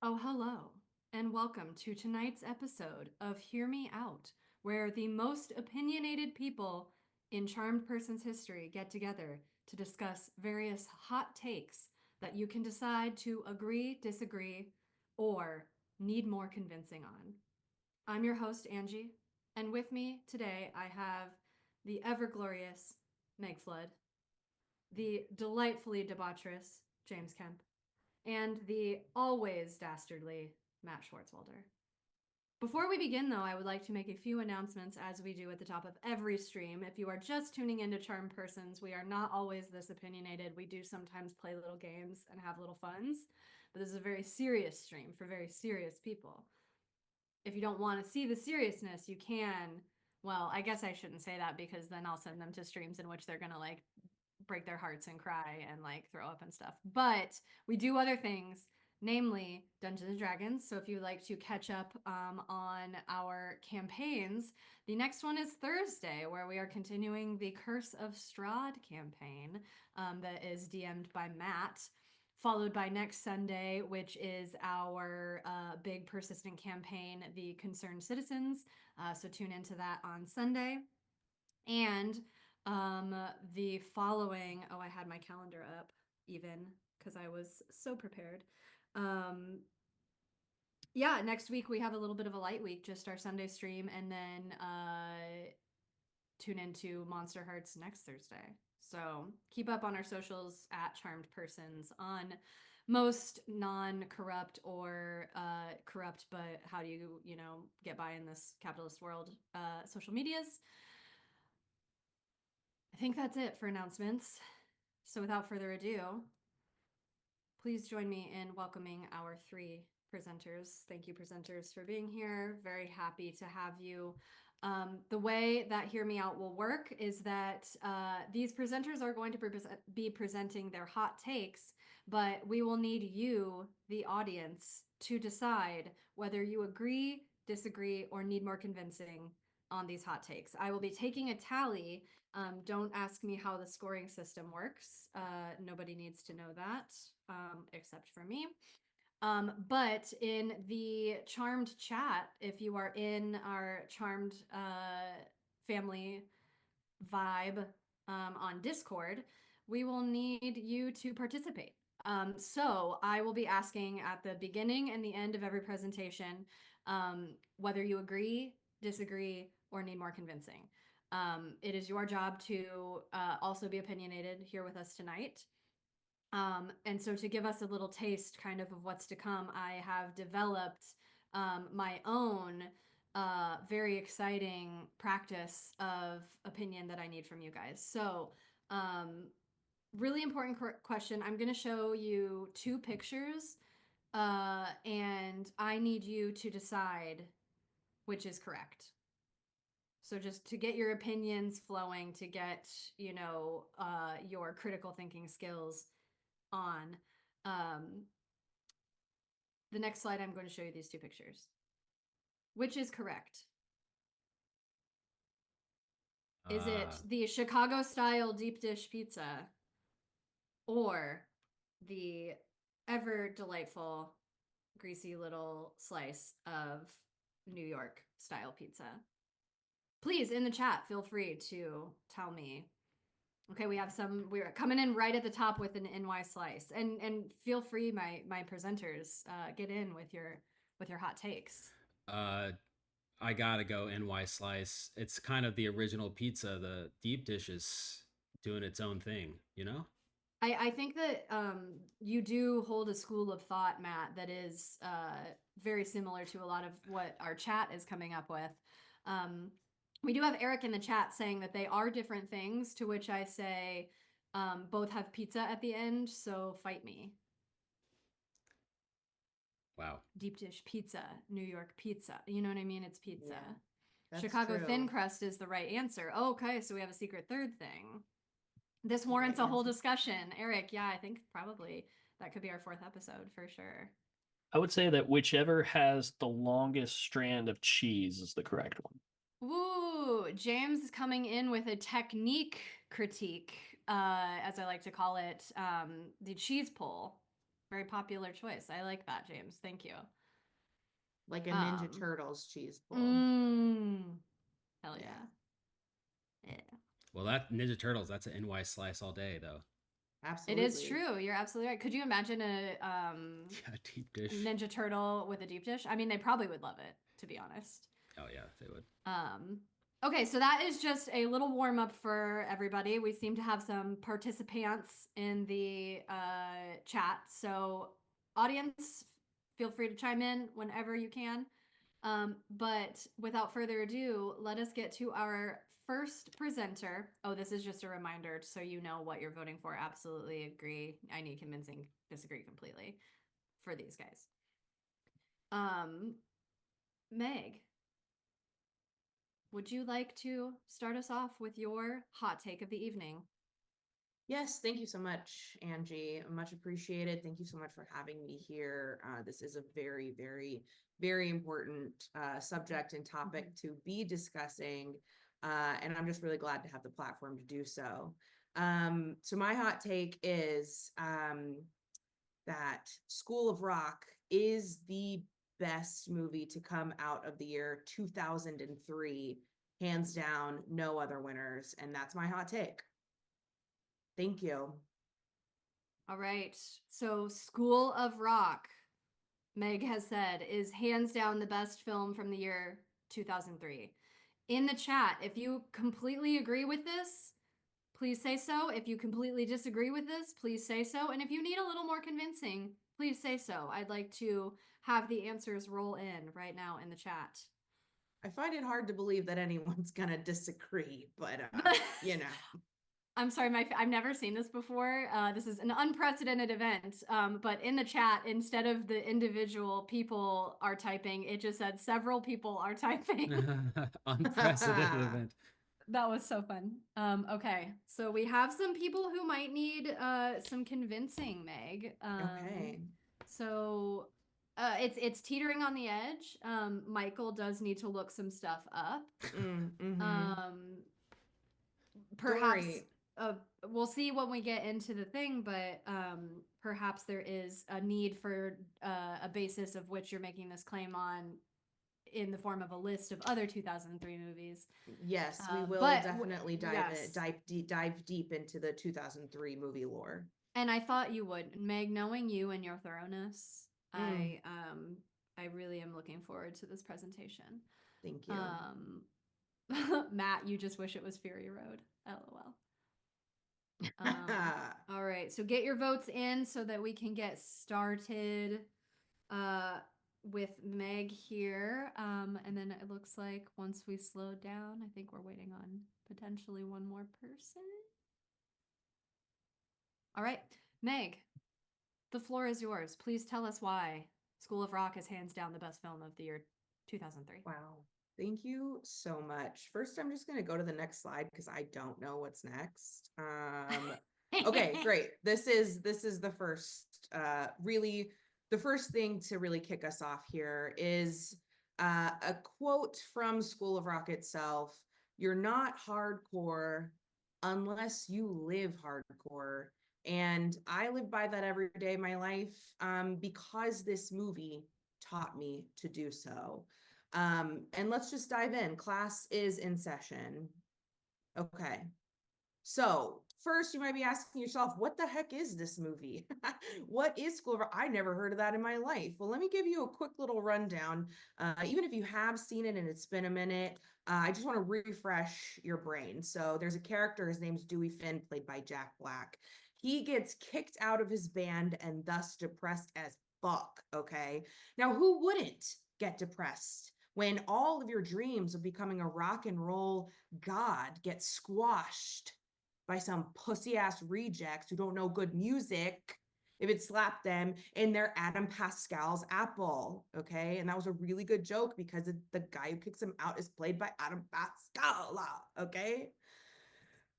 Oh, hello, and welcome to tonight's episode of Hear Me Out, where the most opinionated people in Charmed Person's history get together to discuss various hot takes that you can decide to agree, disagree, or need more convincing on. I'm your host, Angie, and with me today I have the ever glorious Meg Flood, the delightfully debaucherous James Kemp, and the always dastardly Matt Schwartzwalder. Before we begin, though, I would like to make a few announcements as we do at the top of every stream. If you are just tuning into Charmed Persons, we are not always this opinionated. We do sometimes play little games and have little funs, but this is a very serious stream for very serious people. If you don't want to see the seriousness, you can. Well, I guess I shouldn't say that because then I'll send them to streams in which they're going to like break their hearts and cry and like throw up and stuff. But we do other things, namely Dungeons and Dragons. So if you like to catch up on our campaigns, the next one is Thursday, where we are continuing the Curse of Strahd campaign that is DM'd by Matt. Followed by next Sunday, which is our big persistent campaign, The Concerned Citizens. So tune into that on Sunday. And um, the following, oh, I had my calendar up even because I was so prepared. Um, yeah, next week we have a little bit of a light week, just our Sunday stream, and then tune into Monster Hearts next Thursday. So keep up on our socials at Charmed Persons on most non-corrupt or corrupt, but how do you know get by in this capitalist world social medias. I think that's it for announcements. So without further ado, please join me in welcoming our three presenters. Thank you, presenters, for being here. Very happy to have you. The way that Hear Me Out will work is that these presenters are going to be presenting their hot takes, but we will need you, the audience, to decide whether you agree, disagree, or need more convincing on these hot takes. I will be taking a tally. Don't ask me how the scoring system works. Nobody needs to know that except for me. But in the Charmed chat, if you are in our Charmed family vibe on Discord, we will need you to participate. So I will be asking at the beginning and the end of every presentation whether you agree, disagree, or need more convincing. It is your job to also be opinionated here with us tonight. And so to give us a little taste kind of what's to come, I have developed my own very exciting practice of opinion that I need from you guys. So really important question. I'm going to show you two pictures and I need you to decide which is correct. So just to get your opinions flowing, to get, your critical thinking skills on. Um, the next slide, I'm going to show you these two pictures. Which is correct? Is it Uh, the Chicago style deep dish pizza or the ever delightful greasy little slice of New York style pizza? Please, in the chat, feel free to tell me. Okay, we have some. We're coming in right at the top with an NY slice, and feel free, my presenters, get in with your hot takes. uh, I gotta go NY Slice. It's kind of the original pizza. The deep dish is doing its own thing, you know? I think that you do hold a school of thought, Matt, that is very similar to a lot of what our chat is coming up with. Um, we do have Eric in the chat saying that they are different things, to which I say both have pizza at the end, so fight me. Wow. Deep dish pizza, New York pizza. You know what I mean? It's pizza. Yeah, that's Chicago true. thin crust is the right answer. Okay, so we have a secret third thing. This The right warrants a whole answer. discussion. Eric, yeah, I think probably that could be our fourth episode for sure. I would say that whichever has the longest strand of cheese is the correct one. Ooh, James is coming in with a technique critique, as I like to call it, the cheese pull. Very popular choice. I like that, James. Thank you. Like a Ninja Um, Turtles cheese bowl. Hell Yeah. yeah. Yeah. Well, that Ninja Turtles, that's an NY slice all day, though. Absolutely. It is true. You're absolutely right. Could you imagine a Yeah, deep dish. Ninja Turtle with a deep dish? I mean, they probably would love it, to be honest. Oh yeah, they would. Okay, so that is just a little warm up for everybody. We seem to have some participants in the chat. So, audience, feel free to chime in whenever you can. But without further ado, let us get to our first presenter. Oh, this is just a reminder so you know what you're voting for. Absolutely agree. I need convincing, disagree completely for these guys. Meg, would you like to start us off with your hot take of the evening? Yes, thank you so much, Angie. Much appreciated. Thank you so much for having me here. This is a very, very, very important subject and topic to be discussing. And I'm just really glad to have the platform to do so. So my hot take is that School of Rock is the best movie to come out of the year 2003. Hands down, no other winners. And that's my hot take. Thank you. All right. So, School of Rock, Meg has said, is hands down the best film from the year 2003. In the chat, if you completely agree with this, please say so. If you completely disagree with this, please say so. And if you need a little more convincing, please say so. I'd like to have the answers roll in right now in the chat. I find it hard to believe that anyone's gonna disagree, but you know. I'm sorry, I've never seen this before. This is an unprecedented event. But in the chat, instead of the individual people are typing, it just said several people are typing. Unprecedented event. That was so fun. Okay, so we have some people who might need some convincing, Meg. Okay. So it's teetering on the edge. Michael does need to look some stuff up. Perhaps Dory. We'll see when we get into the thing, but perhaps there is a need for a basis of which you're making this claim on in the form of a list of other 2003 movies. Yes, we will but definitely yes. dive deep into the 2003 movie lore. And I thought you would, Meg. Knowing you and your thoroughness, I really am looking forward to this presentation. Thank you. Matt, you just wish it was Fury Road. LOL. All right, so get your votes in so that we can get started with Meg here. And then it looks like once we slow down, I think we're waiting on potentially one more person. All right, Meg, the floor is yours. Please tell us why School of Rock is hands down the best film of the year 2003. Wow. Thank you so much. First, I'm just going to go to the next slide because I don't know what's next. Okay, great. This is the first really the first thing to really kick us off here is a quote from School of Rock itself. You're not hardcore unless you live hardcore. And I live by that every day of my life because this movie taught me to do so. And let's just dive in. Class is in session. Okay. So first you might be asking yourself, what the heck is this movie? What is School of Rock? I never heard of that in my life. Well, let me give you a quick little rundown. Even if you have seen it and it's been a minute, I just want to refresh your brain. So there's a character, his name's Dewey Finn, played by Jack Black. He gets kicked out of his band and thus depressed as fuck, okay? Now, who wouldn't get depressed when all of your dreams of becoming a rock and roll god get squashed by some pussy ass rejects who don't know good music if it slapped them in their Adam Pascal's apple? Okay. And that was a really good joke because the guy who kicks him out is played by Adam Pascal. Okay.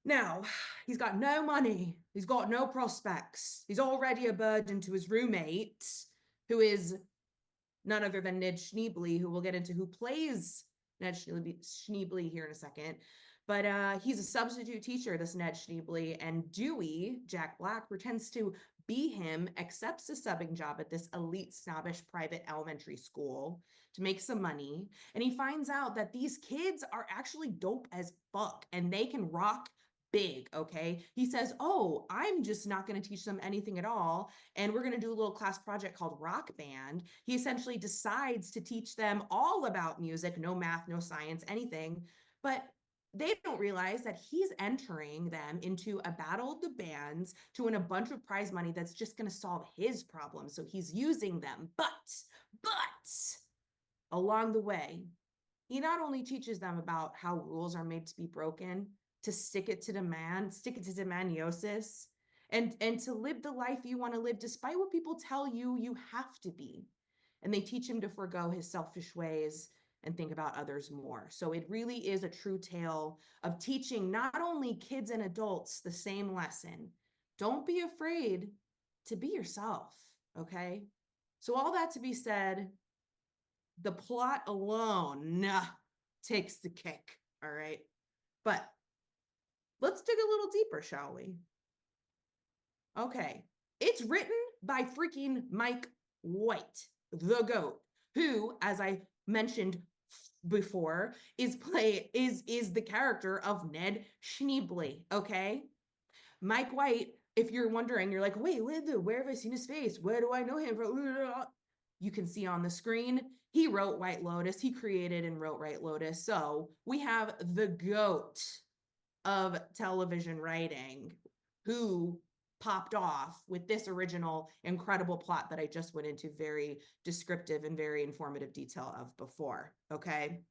Now, he's got no money. He's got no prospects. He's already a burden to his roommate, who is none other than Ned Schneebly, who we'll get into who plays Ned Schneebly here in a second. But he's a substitute teacher, this Ned Schneebly, and Dewey, Jack Black, pretends to him accepts a subbing job at this elite snobbish private elementary school to make some money. And he finds out that these kids are actually dope as fuck and they can rock big, okay? He says, oh, I'm just not going to teach them anything at all. And we're going to do a little class project called Rock Band. He essentially decides to teach them all about music, no math, no science, anything. But they don't realize that he's entering them into a battle of the bands to win a bunch of prize money that's just going to solve his problem. So he's using them. But along the way, he not only teaches them about how rules are made to be broken, to stick it to demaniosis, and to live the life you want to live despite what people tell you you have to be. And they teach him to forego his selfish ways and think about others more. So it really is a true tale of teaching not only kids and adults the same lesson. Don't be afraid to be yourself, okay? So all that to be said, the plot alone takes the cake, all right? But let's dig a little deeper, shall we? Okay, it's written by freaking Mike White, the GOAT, who, as I mentioned before, is the character of Ned Schneebly, okay? Mike White, if you're wondering, you're like, wait, where have I seen his face? Where do I know him from? You can see on the screen, he wrote White Lotus. He created and wrote White Lotus. So we have the GOAT of television writing who popped off with this original incredible plot that I just went into very descriptive and very informative detail of before, okay?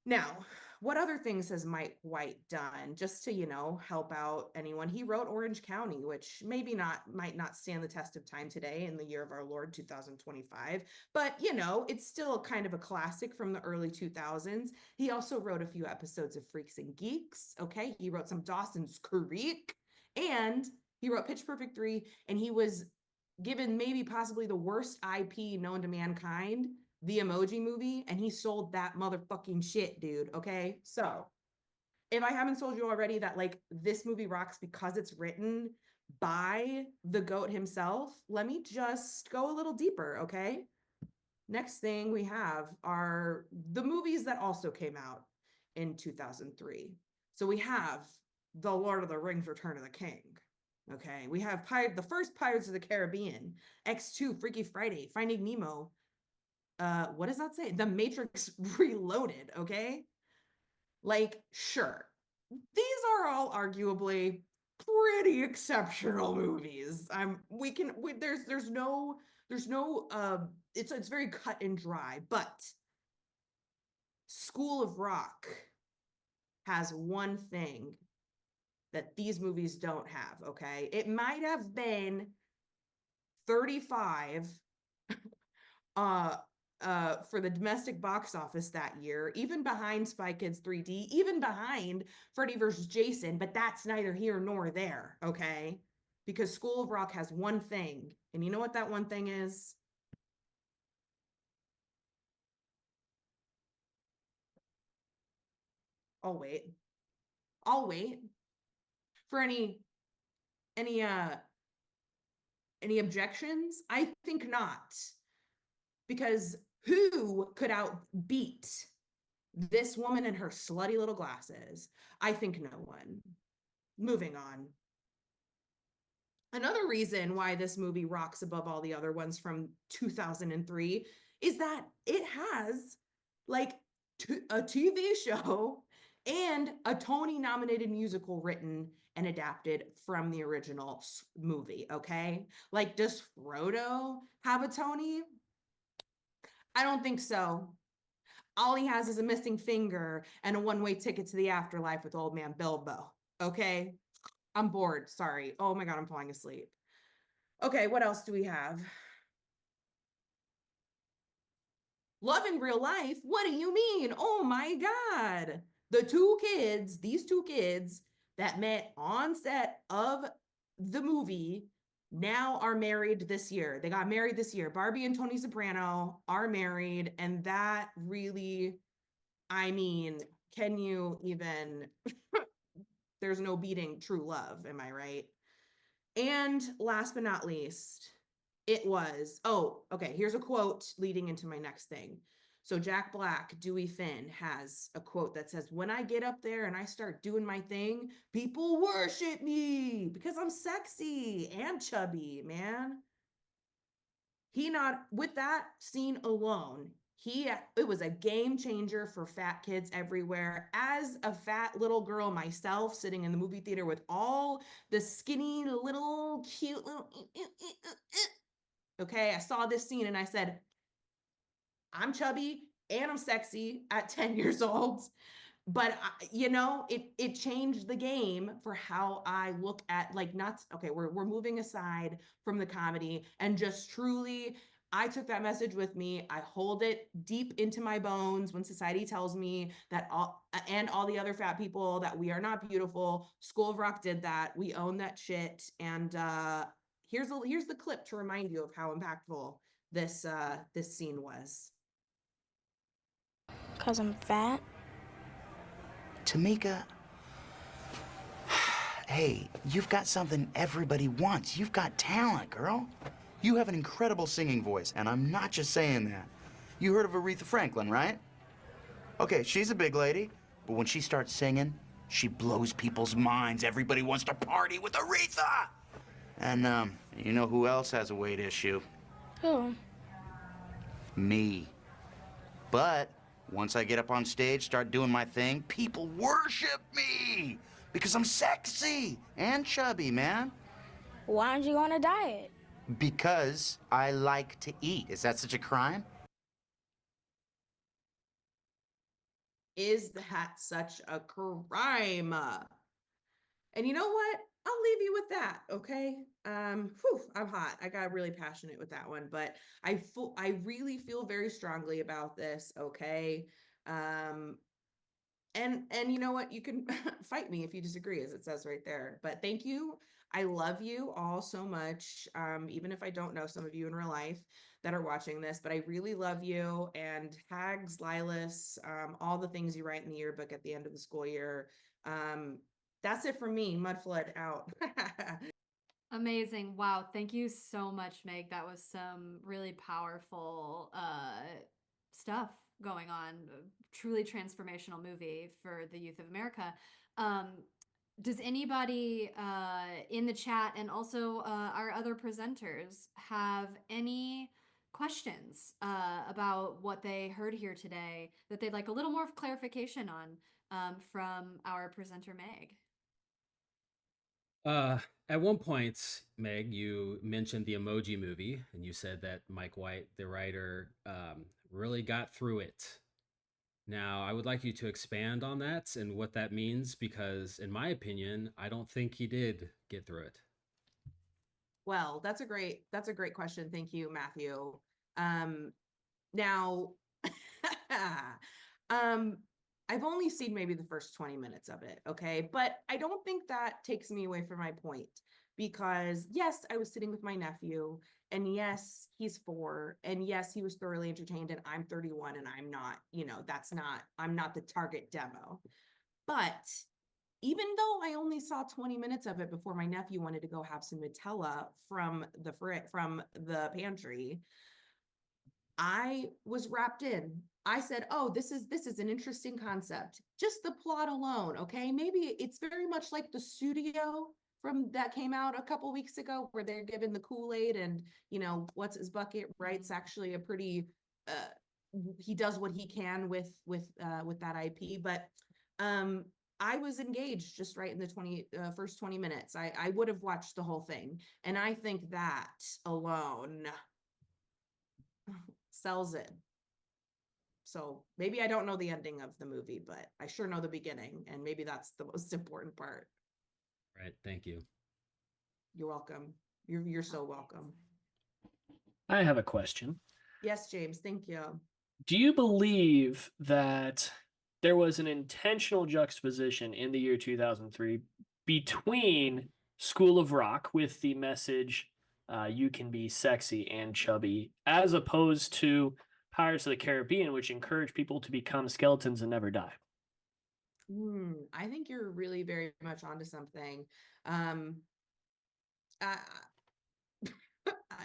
Now, what other things has Mike White done just to, help out anyone? He wrote Orange County, which might not stand the test of time today in the year of our Lord 2025, but it's still kind of a classic from the early 2000s. He also wrote a few episodes of Freaks and Geeks, okay? He wrote some Dawson's Creek, and he wrote Pitch Perfect 3, and he was given maybe possibly the worst IP known to mankind, the Emoji Movie, and he sold that motherfucking shit, dude, okay? So, if I haven't told you already that, like, this movie rocks because it's written by the GOAT himself, let me just go a little deeper, okay? Next thing we have are the movies that also came out in 2003. So we have The Lord of the Rings, Return of the King. Okay, we have the first Pirates of the Caribbean, X2, Freaky Friday, Finding Nemo. What does that say? The Matrix Reloaded, okay? Like, sure. These are all arguably pretty exceptional movies. It's very cut and dry, but School of Rock has one thing that these movies don't have, okay? It might have been 35 for the domestic box office that year, even behind Spy Kids 3D, even behind Freddy vs. Jason, but that's neither here nor there, okay? Because School of Rock has one thing, and you know what that one thing is? I'll wait. I'll wait for any objections. I think not, because who could outbeat this woman and her slutty little glasses? I think no one. Moving on. Another reason why this movie rocks above all the other ones from 2003 is that it has like a TV show and a Tony-nominated musical written and adapted from the original movie, okay? Like, does Frodo have a Tony? I don't think so. All he has is a missing finger and a one-way ticket to the afterlife with old man Bilbo, okay? I'm bored, sorry. Oh my God, I'm falling asleep. Okay, what else do we have? Love in real life? What do you mean? Oh my God. These two kids that met on set of the movie now are married this year. They got married this year. Barbie and Tony Soprano are married, and that really, I mean, can you even, there's no beating true love, am I right? And last but not least, it was, oh, okay, here's a quote leading into my next thing. So Jack Black, Dewey Finn, has a quote that says, "When I get up there and I start doing my thing, people worship me because I'm sexy and chubby, man." He not with that scene alone, it was a game changer for fat kids everywhere. As a fat little girl myself, sitting in the movie theater with all the skinny little cute little okay, I saw this scene and I said, I'm chubby and I'm sexy at 10 years old. But it changed the game for how I look at, like, not okay, we're moving aside from the comedy and just truly, I took that message with me. I hold it deep into my bones when society tells me that all the other fat people that we are not beautiful. School of Rock did that. We own that shit. And here's the clip to remind you of how impactful this scene was. Because I'm fat? Tamika, hey, you've got something everybody wants. You've got talent, girl. You have an incredible singing voice, and I'm not just saying that. You heard of Aretha Franklin, right? Okay, she's a big lady, but when she starts singing, she blows people's minds. Everybody wants to party with Aretha! And, you know who else has a weight issue? Who? Me. But once I get up on stage, start doing my thing, people worship me because I'm sexy and chubby, man. Why aren't you on a diet? Because I like to eat. Is that such a crime? Is that such a crime? And you know what? I'll leave you with that, okay? I'm hot. I got really passionate with that one, but I really feel very strongly about this, okay? And you know what? You can fight me if you disagree, as it says right there. But thank you. I love you all so much. Even if I don't know some of you in real life that are watching this, but I really love you. And Hags, Lilas, all the things you write in the yearbook at the end of the school year. That's it for me. Mudflood out. Amazing. Wow. Thank you so much, Meg. That was some really powerful stuff going on. Truly transformational movie for the youth of America. Um, does anybody in the chat and also our other presenters have any questions about what they heard here today that they'd like a little more clarification on from our presenter, Meg? At one point, Meg, you mentioned the Emoji Movie, and you said that Mike White, the writer, really got through it. Now, I would like you to expand on that and what that means, because in my opinion, I don't think he did get through it. Well, that's a great question. Thank you, Matthew. Now, I've only seen maybe the first 20 minutes of it, okay? But I don't think that takes me away from my point, because yes, I was sitting with my nephew, and yes, he's 4, and yes, he was thoroughly entertained, and I'm 31, and I'm not, I'm not the target demo. But even though I only saw 20 minutes of it before my nephew wanted to go have some Nutella from the pantry, I was wrapped in. I said, "Oh, this is an interesting concept. Just the plot alone, okay? Maybe it's very much like The Studio from that came out a couple weeks ago, where they're given the Kool-Aid, and what's his bucket writes actually a pretty he does what he can with that IP, but I was engaged just right in the first 20 minutes. I would have watched the whole thing, and I think that alone sells it. So maybe I don't know the ending of the movie, but I sure know the beginning, and maybe that's the most important part. Right. Thank you. You're welcome. You're so welcome. I have a question. Yes, James, thank you. Do you believe that there was an intentional juxtaposition in the year 2003 between School of Rock with the message, you can be sexy and chubby, as opposed to Pirates of the Caribbean, which encouraged people to become skeletons and never die? I think you're really very much onto something.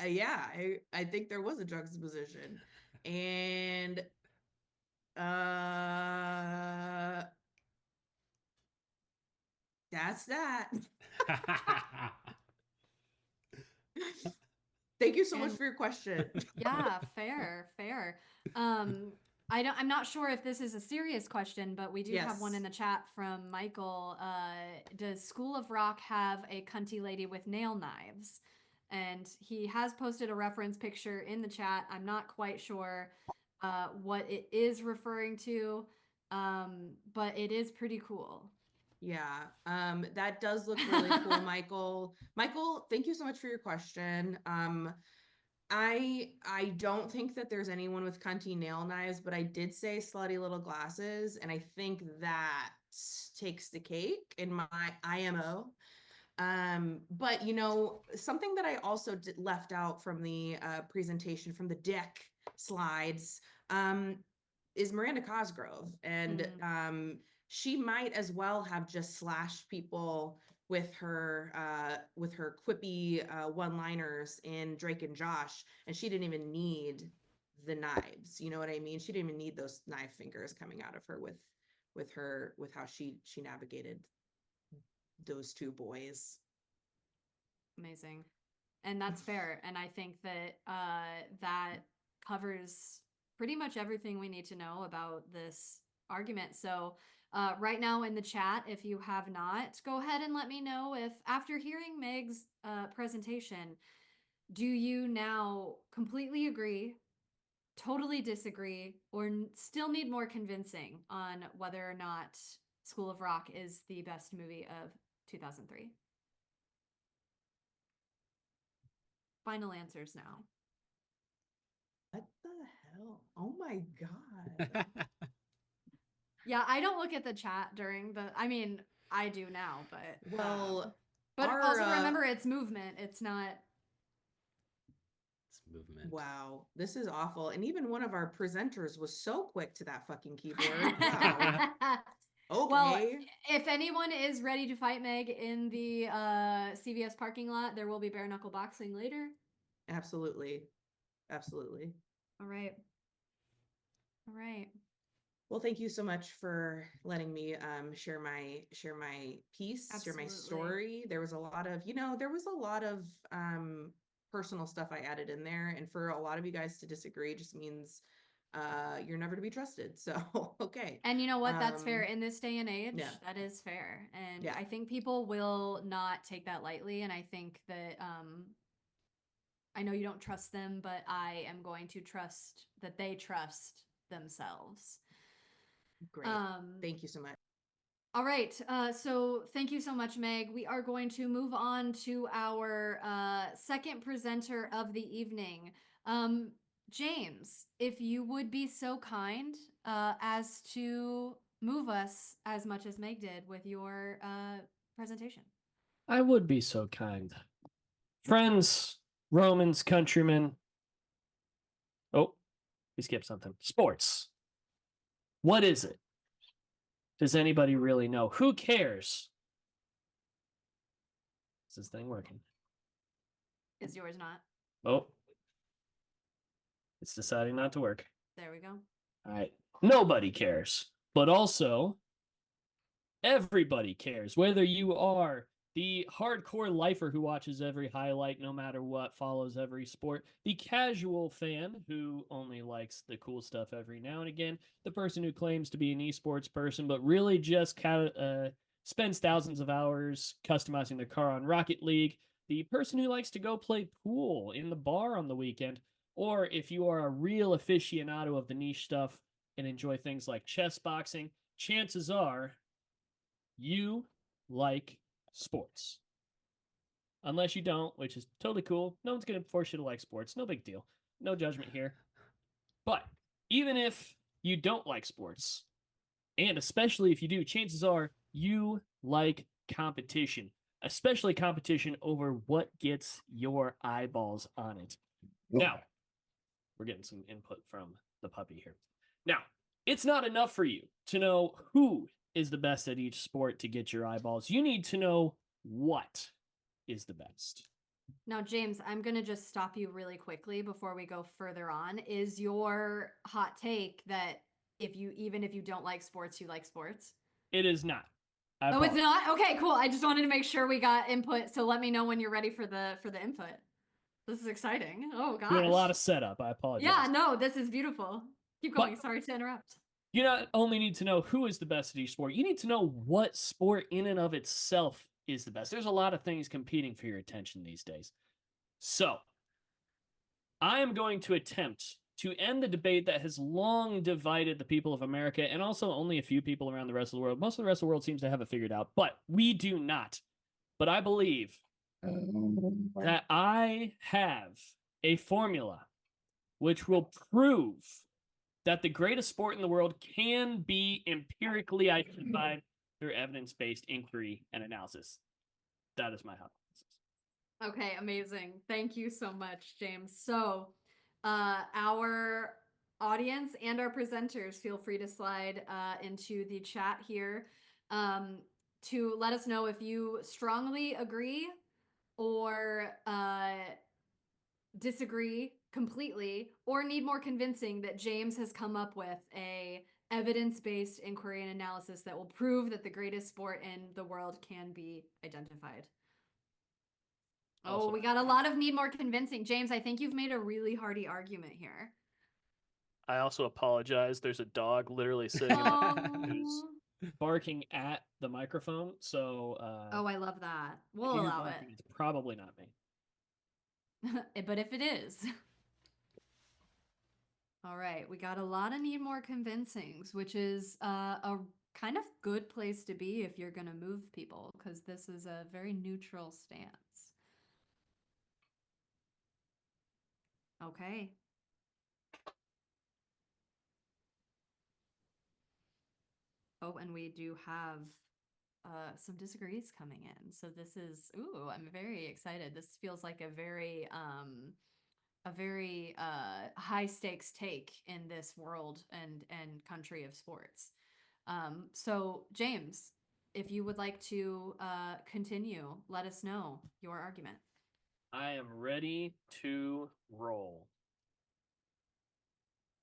yeah, I think there was a juxtaposition, and that's that. Thank you so much And- for your question. Yeah, fair. I'm not sure if this is a serious question, but we do have one Yes. in the chat from Michael. Does School of Rock have a cunty lady with nail knives? And he has posted a reference picture in the chat. I'm not quite sure what it is referring to, but it is pretty cool. Yeah, that does look really cool, Michael. Michael, thank you so much for your question. I don't think that there's anyone with cunty nail knives, but I did say slutty little glasses, and I think that takes the cake in my IMO. But something that I also left out from the presentation from the deck slides is Miranda Cosgrove, and she might as well have just slashed people with her quippy one-liners in Drake and Josh, and she didn't even need the knives. You know what I mean? She didn't even need those knife fingers coming out of her with how she navigated those two boys. Amazing. And that's fair. And I think that that covers pretty much everything we need to know about this argument. So, right now in the chat, if you have not, go ahead and let me know if, after hearing Meg's presentation, do you now completely agree, totally disagree, or still need more convincing on whether or not School of Rock is the best movie of 2003? Final answers now. What the hell? Oh my God. Yeah, I don't look at the chat during the. I mean, I do now, but Well, but our, also remember it's movement. It's not. It's movement. wow, this is awful. And even one of our presenters was so quick to that fucking keyboard. Wow. Well, Okay. if anyone is ready to fight Meg in the CVS parking lot, there will be bare knuckle boxing later. Absolutely. Absolutely. All right. All right. Well, thank you so much for letting me share my piece, share my Absolutely. story. There was a lot of, personal stuff I added in there, and for a lot of you guys to disagree just means you're never to be trusted. So, okay. And you know what? That's fair in this day and age. Yeah. That is fair. And Yeah. I think people will not take that lightly. And I think that I know you don't trust them, but I am going to trust that they trust themselves. Great. Thank you so much. All right. So thank you so much, Meg. We are going to move on to our second presenter of the evening. James, if you would be so kind as to move us as much as Meg did with your presentation. I would be so kind. Friends, Romans, countrymen. Oh, we skipped something. Sports. What is it? Does anybody really know? Who cares? Is this thing working? Is yours not? Oh, it's deciding not to work. There we go. All right. Nobody cares, but also everybody cares. Whether you are the hardcore lifer who watches every highlight no matter what, follows every sport, the casual fan who only likes the cool stuff every now and again, the person who claims to be an esports person but really just spends thousands of hours customizing their car on Rocket League, the person who likes to go play pool in the bar on the weekend, or if you are a real aficionado of the niche stuff and enjoy things like chess boxing, chances are you like sports. Unless you don't, which is totally cool. No one's going to force you to like sports. No big deal. No judgment here. But even if you don't like sports, and especially if you do, chances are you like competition, especially competition over what gets your eyeballs on it. Now, we're getting some input from the puppy here. Now, it's not enough for you to know who is the best at each sport to get your eyeballs. You need to know what is the best. Now, James, I'm going to just stop you really quickly before we go further on. Is your hot take that even if you don't like sports, you like sports? It is not. Oh, it's not? Okay, cool. I just wanted to make sure we got input, so let me know when you're ready for the input. This is exciting. Oh gosh. Doing a lot of setup. I apologize. Yeah, no, this is beautiful. Keep going. But- Sorry to interrupt. You not only need to know who is the best at each sport, you need to know what sport in and of itself is the best. There's a lot of things competing for your attention these days. So, I am going to attempt to end the debate that has long divided the people of America and also only a few people around the rest of the world. Most of the rest of the world seems to have it figured out, but we do not. But I believe that I have a formula which will prove that the greatest sport in the world can be empirically identified through evidence-based inquiry and analysis. That is my hypothesis. Okay, amazing. Thank you so much, James. So, our audience and our presenters, feel free to slide into the chat here to let us know if you strongly agree or disagree completely or need more convincing that James has come up with a evidence-based inquiry and analysis that will prove that the greatest sport in the world can be identified. Oh, Awesome. we got a lot of need more convincing. James, I think you've made a really hearty argument here. I also apologize. There's a dog literally sitting in Oh, barking at the microphone. So, oh, I love that. if We'll you hear allow barking, it's probably not me. it. But if it is. All right, we got a lot of need more convincings, which is a kind of good place to be if you're going to move people, because this is a very neutral stance. Okay. Oh, and we do have some disagrees coming in. So this is, ooh, I'm very excited. This feels like a very high stakes take in this world and country of sports. So James, if you would like to continue, let us know your argument. I am ready to roll.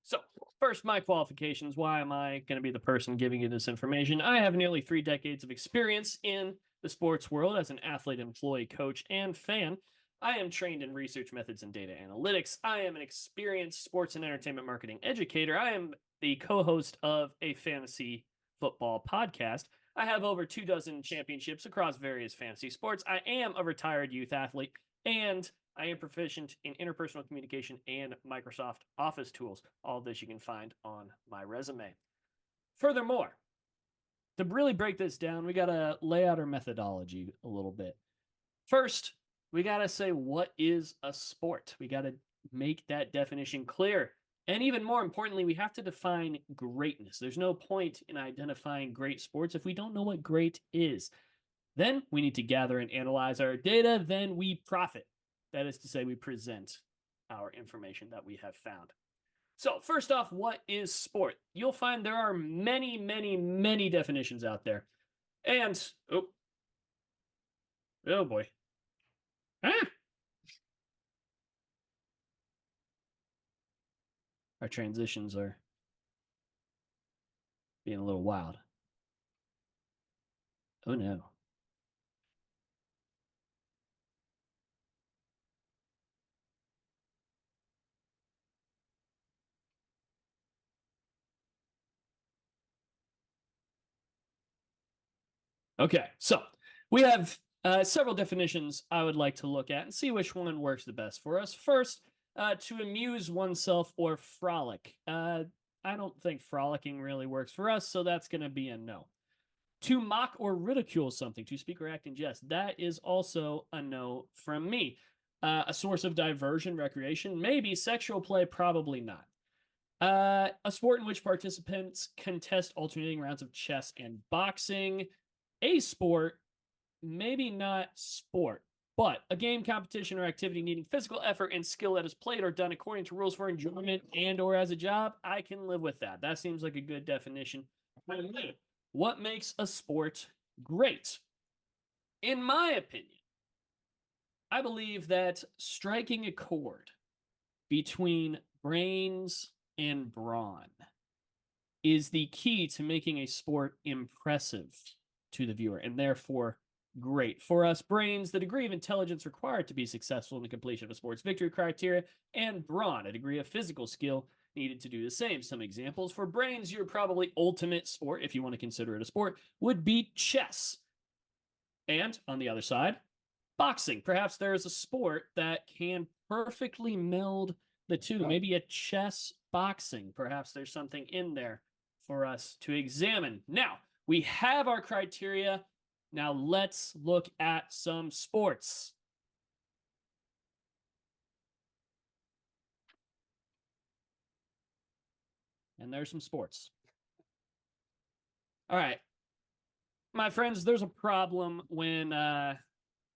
So, first, my qualifications. Why am I going to be the person giving you this information? I have nearly 3 decades of experience in the sports world as an athlete, employee, coach, and fan. I am trained in research methods and data analytics. I am an experienced sports and entertainment marketing educator. I am the co host of a fantasy football podcast. I have over 24 championships across various fantasy sports. I am a retired youth athlete, and I am proficient in interpersonal communication and Microsoft Office tools. All of this you can find on my resume. Furthermore, to really break this down, we got to lay out our methodology a little bit. First, we got to say, what is a sport? We got to make that definition clear. And even more importantly, we have to define greatness. There's no point in identifying great sports if we don't know what great is. Then we need to gather and analyze our data. Then we profit. That is to say, we present our information that we have found. So first off, what is sport? You'll find there are many, many, many definitions out there. And, oh boy. Our transitions are being a little wild. Oh no. Okay, so we have several definitions I would like to look at and see which one works the best for us. First, to amuse oneself or frolic. I don't think frolicking really works for us, so that's going to be a no. To mock or ridicule something, to speak or act in jest, that is also a no from me. A source of diversion, recreation, maybe. Sexual play, probably not. A sport in which participants contest alternating rounds of chess and boxing. A sport, maybe not sport, but a game, competition, or activity needing physical effort and skill that is played or done according to rules for enjoyment and or as a job. I can live with that. That seems like a good definition. What makes a sport great? In my opinion, I believe that striking a chord between brains and brawn is the key to making a sport impressive to the viewer and therefore great. For us brains, the degree of intelligence required to be successful in the completion of a sport's victory criteria, and brawn, a degree of physical skill needed to do the same. Some examples for brains, your probably ultimate sport, if you want to consider it a sport, would be chess. And on the other side, boxing. Perhaps there is a sport that can perfectly meld the two. Maybe a chess boxing. Perhaps there's something in there for us to examine. Now, we have our criteria. Now let's look at some sports. And there's some sports. All right. My friends, there's a problem when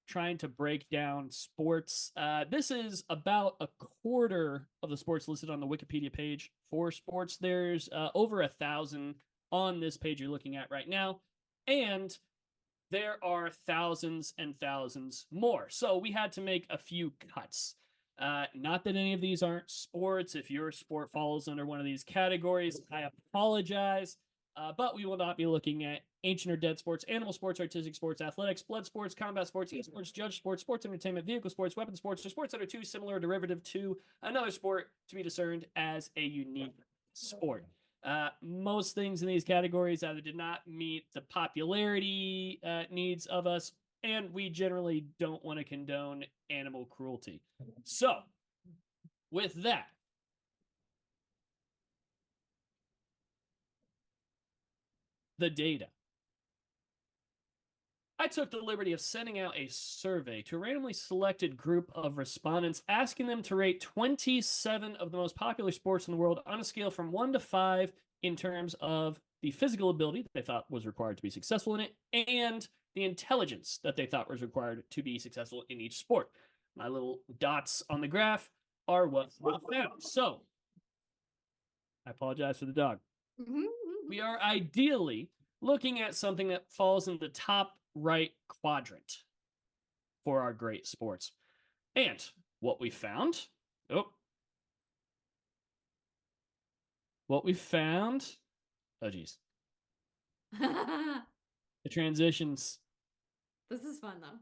trying to break down sports. This is about a quarter of the sports listed on the Wikipedia page for sports. There's over 1,000 on this page you're looking at right now. And there are thousands and thousands more. So we had to make a few cuts. Not that any of these aren't sports. If your sport falls under one of these categories, I apologize. But we will not be looking at ancient or dead sports, animal sports, artistic sports, athletics, blood sports, combat sports, esports, judge sports, sports entertainment, vehicle sports, weapon sports, or sports that are too similar or derivative to another sport to be discerned as a unique sport. Most things in these categories either did not meet the popularity needs of us, and we generally don't want to condone animal cruelty. So, with that, the data. I took the liberty of sending out a survey to a randomly selected group of respondents, asking them to rate 27 of the most popular sports in the world on a scale from 1 to 5 in terms of the physical ability that they thought was required to be successful in it and the intelligence that they thought was required to be successful in each sport. My little dots on the graph are what we found. So, I apologize for the dog. We are ideally looking at something that falls in the top right quadrant for our great sports. And what we found, oh geez. The transitions. This is fun though.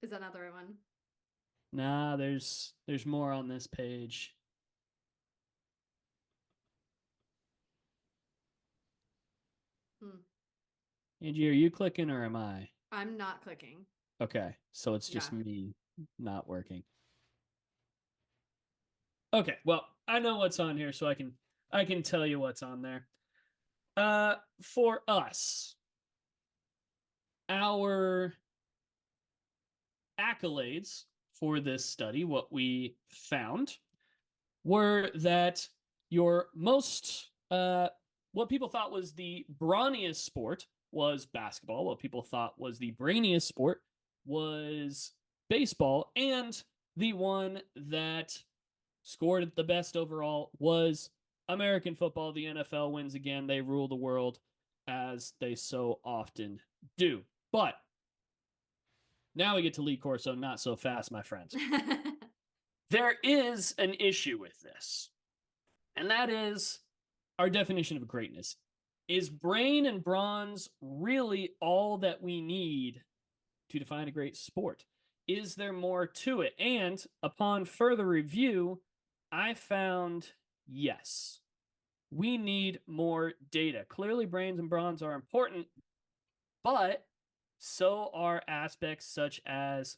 Is that not the right one? Nah, there's more on this page. Angie, are you clicking or am I? I'm not clicking. Okay, so it's just Yeah. me not working. Okay, well, I know what's on here, so I can tell you what's on there. For us, our accolades for this study, what we found were that your most what people thought was the brawniest sport was basketball. What people thought was the brainiest sport was baseball, and the one that scored the best overall was American football. The NFL wins again. They rule the world as they so often do. But now we get to Lee Corso, not so fast, my friends. There is an issue with this, and that is our definition of greatness. Is brain and bronze really all that we need to define a great sport? Is there more to it? And upon further review, I found yes. We need more data. Clearly, brains and bronze are important, but so are aspects such as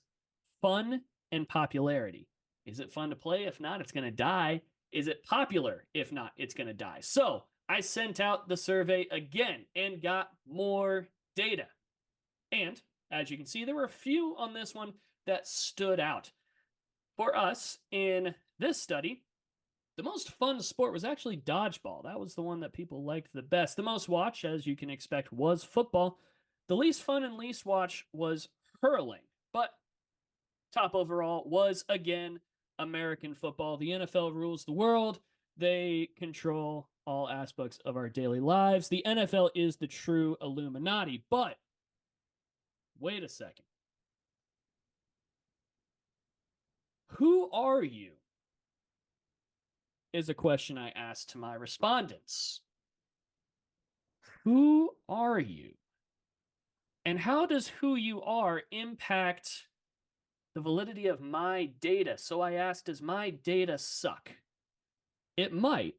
fun and popularity. Is it fun to play? If not, it's going to die. Is it popular? If not, it's going to die. So I sent out the survey again and got more data. And as you can see, there were a few on this one that stood out. For us, in this study, the most fun sport was actually dodgeball. That was the one that people liked the best. The most watched, as you can expect, was football. The least fun and least watched was hurling. But top overall was, again, American football. The NFL rules the world. They control all aspects of our daily lives. The NFL is the true Illuminati. But wait a second. Who are you? Is a question I asked to my respondents. Who are you? And how does who you are impact the validity of my data? So I asked, does my data suck? It might,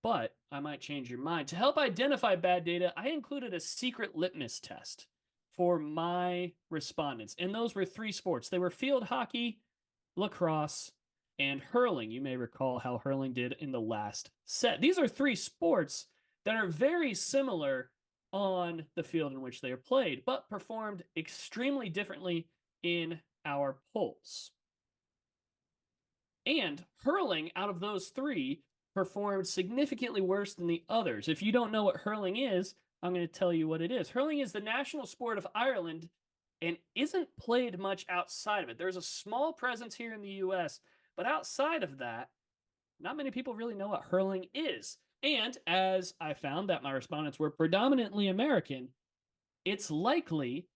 but I might change your mind. To help identify bad data, I included a secret litmus test for my respondents. And those were 3 sports. They were field hockey, lacrosse, and hurling. You may recall how hurling did in the last set. These are 3 sports that are very similar on the field in which they are played, but performed extremely differently in our polls. And hurling, out of those 3, performed significantly worse than the others. If you don't know what hurling is, I'm going to tell you what it is. Hurling is the national sport of Ireland and isn't played much outside of it. There's a small presence here in the US, but outside of that, not many people really know what hurling is. And as I found that my respondents were predominantly American, it's likely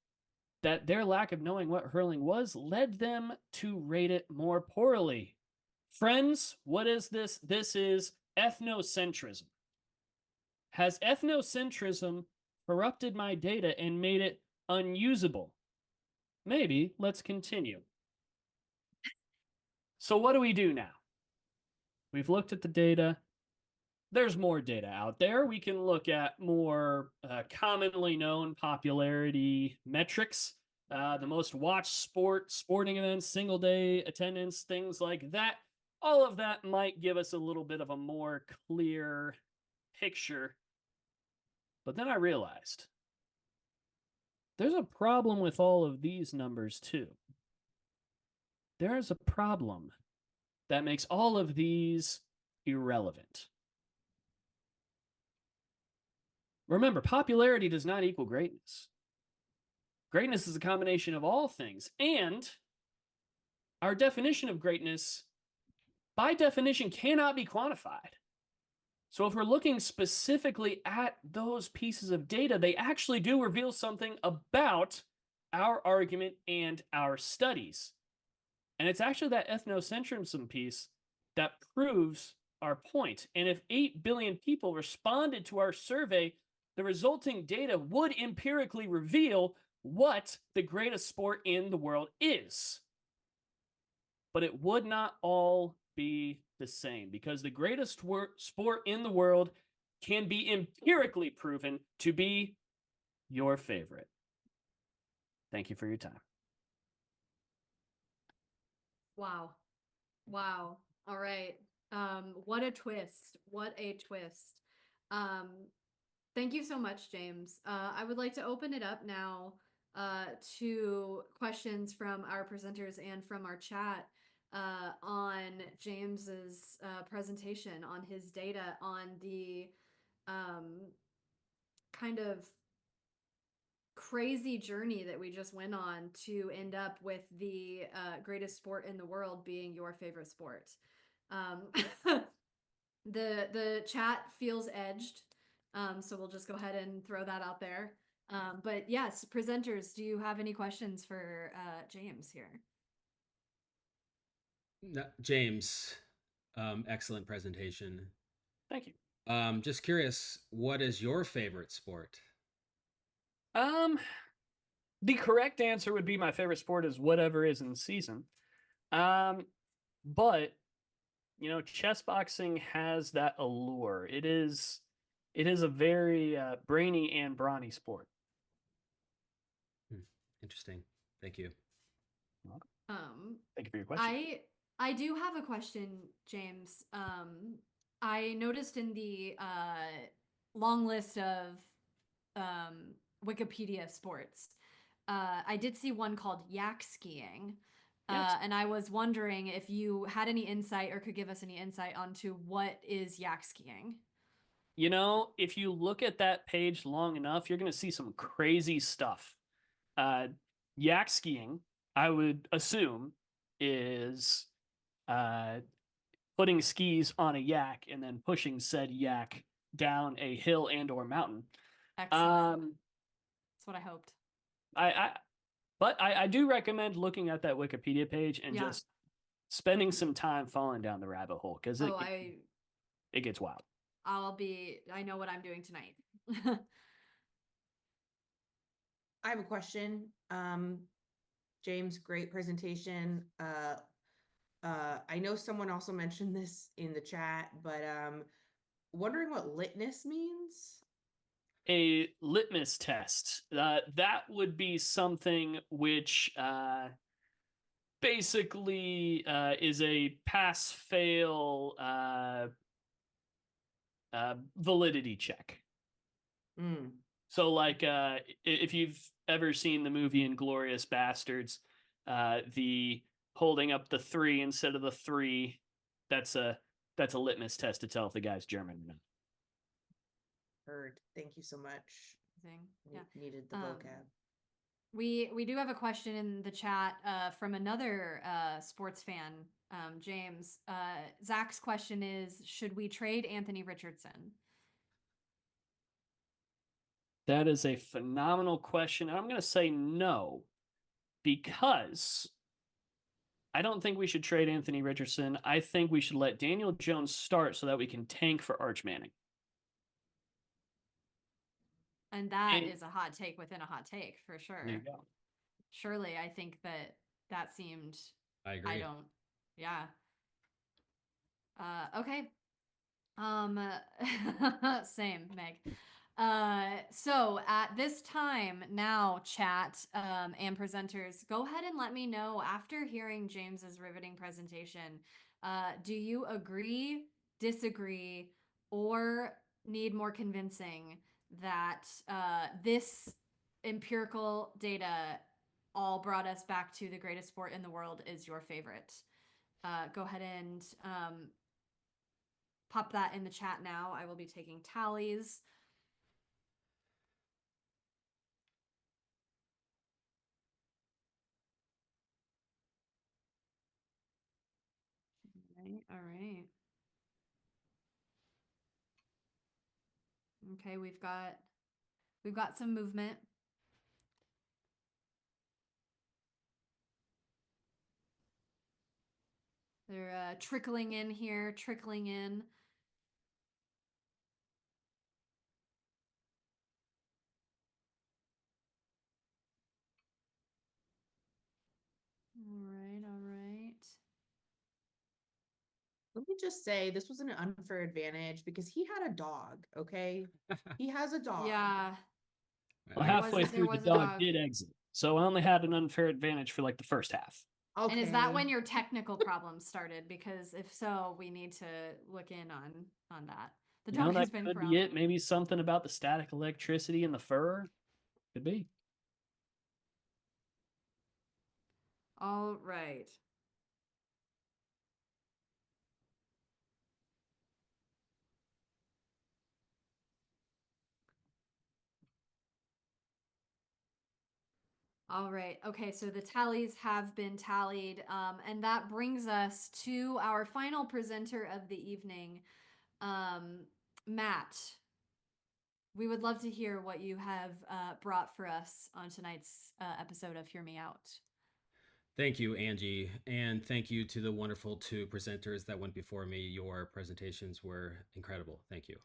that their lack of knowing what hurling was led them to rate it more poorly. Friends, what is this? This is ethnocentrism. Has ethnocentrism corrupted my data and made it unusable? Maybe. Let's continue. So what do we do now? We've looked at the data. There's more data out there. We can look at more commonly known popularity metrics, the most watched sporting events, single day attendance, things like that. All of that might give us a little bit of a more clear picture. But then I realized there's a problem with all of these numbers too. There's a problem that makes all of these irrelevant. Remember, popularity does not equal greatness. Greatness is a combination of all things, and our definition of greatness, by definition, cannot be quantified. So if we're looking specifically at those pieces of data, they actually do reveal something about our argument and our studies. And it's actually that ethnocentrism piece that proves our point. And if 8 billion people responded to our survey, the resulting data would empirically reveal what the greatest sport in the world is. But it would not all be the same, because the greatest sport in the world can be empirically proven to be your favorite. Thank you for your time. Wow. Wow. All right. What a twist. What a twist. Thank you so much, James. I would like to open it up now to questions from our presenters and from our chat on James's presentation, on his data, on the kind of crazy journey that we just went on to end up with the greatest sport in the world being your favorite sport. The chat feels edged, so we'll just go ahead and throw that out there. But yes, presenters, do you have any questions for James here? No, James, excellent presentation. Thank you. Just curious, what is your favorite sport? The correct answer would be my favorite sport is whatever is in season. But you know, chess boxing has that allure. It is a very brainy and brawny sport. Interesting. Thank you. Thank you for your question. I do have a question, James. I noticed in the long list of Wikipedia sports, I did see one called yak skiing. Yes. And I was wondering if you had any insight or could give us any insight onto what is yak skiing. You know, if you look at that page long enough, you're going to see some crazy stuff. Yak skiing, I would assume, is putting skis on a yak and then pushing said yak down a hill and or mountain. Excellent. That's what I hoped. But I do recommend looking at that Wikipedia page and Yeah. just spending some time falling down the rabbit hole because it gets wild. I know what I'm doing tonight. I have a question. James, great presentation. I know someone also mentioned this in the chat, but wondering what litmus means. A litmus test. That would be something which basically is a pass-fail validity check. Mm. So, like, if you've ever seen the movie Inglorious Bastards, the holding up the 3 instead of the 3, that's a litmus test to tell if the guy's German or not. Heard. Thank you so much. Yeah. Needed the vocab. We do have a question in the chat from another sports fan, James. Zach's question is, should we trade Anthony Richardson? That is a phenomenal question. I'm going to say no, because I don't think we should trade Anthony Richardson. I think we should let Daniel Jones start so that we can tank for Arch Manning. And that is a hot take within a hot take, for sure. There you go. Surely, I think that seemed... I agree. Yeah. Okay. Same, Meg. So at this time now, chat and presenters, go ahead and let me know after hearing James's riveting presentation. Do you agree, disagree, or need more convincing that this empirical data all brought us back to the greatest sport in the world is your favorite? Go ahead and pop that in the chat now. I will be taking tallies. All right. Okay, we've got some movement. They're trickling in here, trickling in. All right. Let me just say, this was an unfair advantage because he had a dog, okay? He has a dog. Yeah. Well, I- halfway there through, was the a dog dog. did exit. So I only had an unfair advantage for like the first half. Okay. And is that when your technical problems started? Because if so, we need to look in on that. The You know, dog has that been could be growling. it. Maybe something about the static electricity in the fur. Could be. All right. All right. Okay, so the tallies have been tallied, and that brings us to our final presenter of the evening, Matt. We would love to hear what you have brought for us on tonight's episode of Hear Me Out. Thank you, Angie. And thank you to the wonderful 2 presenters that went before me. Your presentations were incredible. Thank you.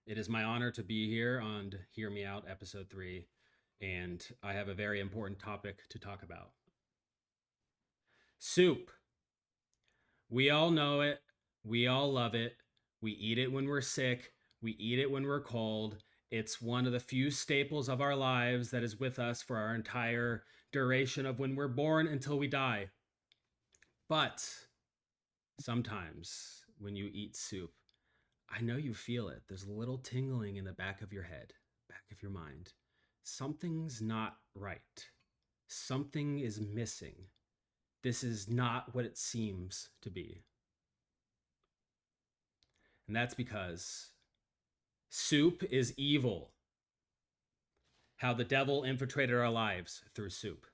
It is my honor to be here on Hear Me Out, episode 3. And I have a very important topic to talk about. Soup. We all know it. We all love it. We eat it when we're sick. We eat it when we're cold. It's one of the few staples of our lives that is with us for our entire duration of when we're born until we die. But sometimes when you eat soup, I know you feel it. There's a little tingling in the back of your head, back of your mind. Something's not right. Something is missing. This is not what it seems to be. And that's because soup is evil. How the devil infiltrated our lives through soup.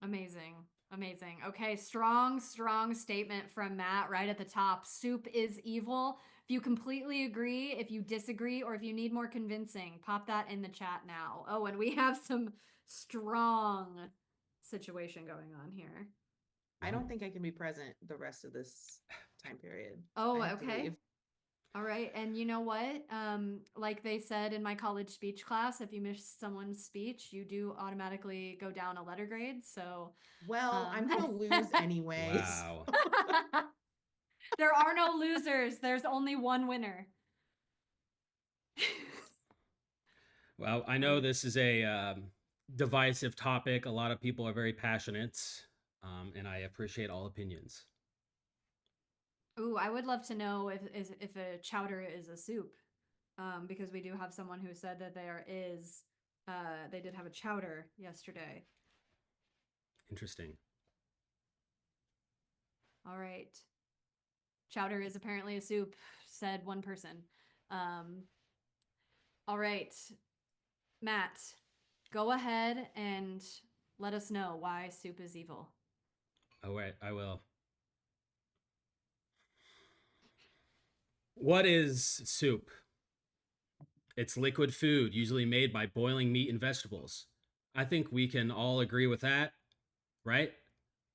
Amazing. Amazing. Okay, strong statement from Matt right at the top. Soup is evil. If you completely agree, if you disagree, or if you need more convincing, pop that in the chat now. Oh, and we have some strong situation going on here. I don't think I can be present the rest of this time period. Oh, I have to okay. leave. All right. And you know what? Like they said in my college speech class, if you miss someone's speech, you do automatically go down a letter grade. So, Well, I'm gonna lose anyways. Wow. there are no losers. There's only one winner. Well, I know this is a divisive topic. A lot of people are very passionate, and I appreciate all opinions. Ooh, I would love to know if a chowder is a soup, because we do have someone who said that they did have a chowder yesterday. Interesting. All right, chowder is apparently a soup, said one person. All right, Matt, go ahead and let us know why soup is evil. All right, I will. What is soup? It's liquid food, usually made by boiling meat and vegetables. I think we can all agree with that, right?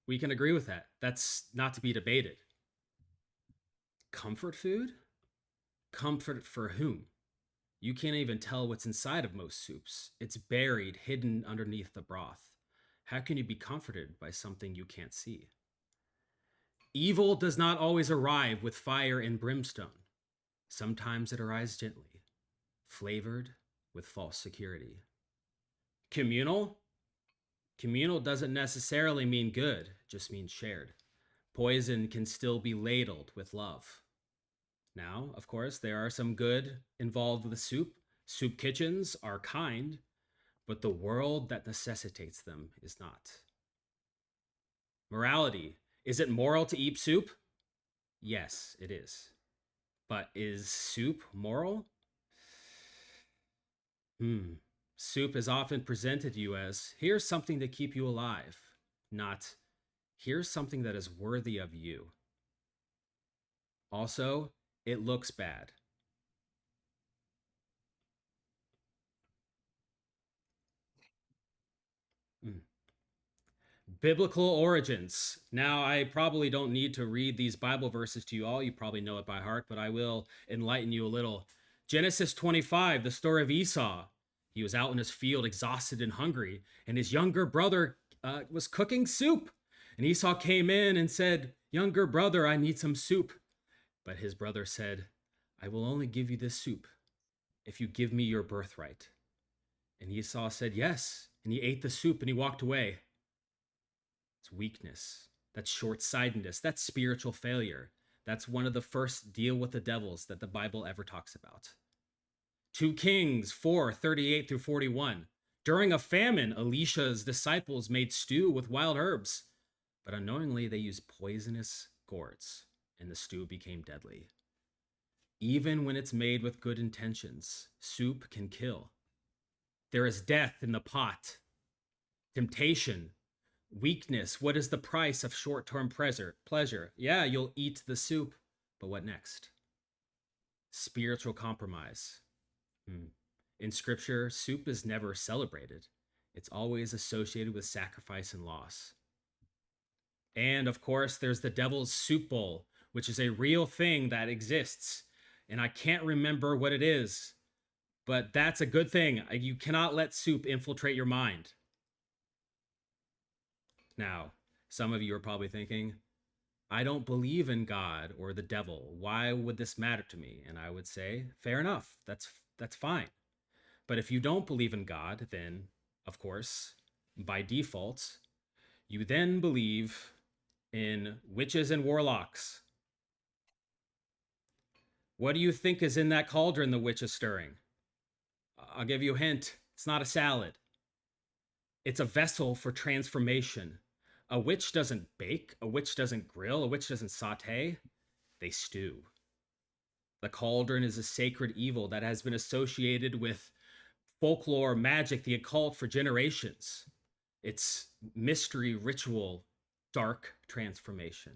We can agree with that. That's not to be debated. Comfort food? Comfort for whom? You can't even tell what's inside of most soups. It's buried, hidden underneath the broth. How can you be comforted by something you can't see? Evil does not always arrive with fire and brimstone. Sometimes it arrives gently, flavored with false security. Communal? Communal doesn't necessarily mean good, it just means shared. Poison can still be ladled with love. Now, of course, there are some good involved with soup. Soup kitchens are kind, but the world that necessitates them is not. Morality. Is it moral to eat soup? Yes, it is. But is soup moral? Soup is often presented to you as, here's something to keep you alive, not, here's something that is worthy of you. Also, it looks bad. Biblical origins. Now, I probably don't need to read these Bible verses to you all. You probably know it by heart, but I will enlighten you a little. Genesis 25, the story of Esau. He was out in his field, exhausted and hungry, and his younger brother was cooking soup. And Esau came in and said, "Younger brother, I need some soup." But his brother said, "I will only give you this soup if you give me your birthright." And Esau said, "Yes." And he ate the soup and he walked away. It's weakness. That's short-sightedness. That's spiritual failure. That's one of the first deal with the devils that the Bible ever talks about. 2 Kings 4:38 through 41. During a famine, Elisha's disciples made stew with wild herbs, but unknowingly they used poisonous gourds, and the stew became deadly. Even when it's made with good intentions, soup can kill. There is death in the pot. Temptation, weakness. What is the price of short-term pleasure? Yeah, you'll eat the soup, but what next? Spiritual compromise. In scripture, soup is never celebrated. It's always associated with sacrifice and loss. And of course, there's the devil's soup bowl, which is a real thing that exists. And I can't remember what it is, but that's a good thing. You cannot let soup infiltrate your mind. Now, some of you are probably thinking, I don't believe in God or the devil. Why would this matter to me? And I would say, fair enough. That's fine. But if you don't believe in God, then, of course, by default, you then believe in witches and warlocks. What do you think is in that cauldron the witch is stirring? I'll give you a hint. It's not a salad. It's a vessel for transformation. A witch doesn't bake. A witch doesn't grill. A witch doesn't saute. They stew. The cauldron is a sacred evil that has been associated with folklore, magic, the occult for generations. It's mystery, ritual, dark transformation.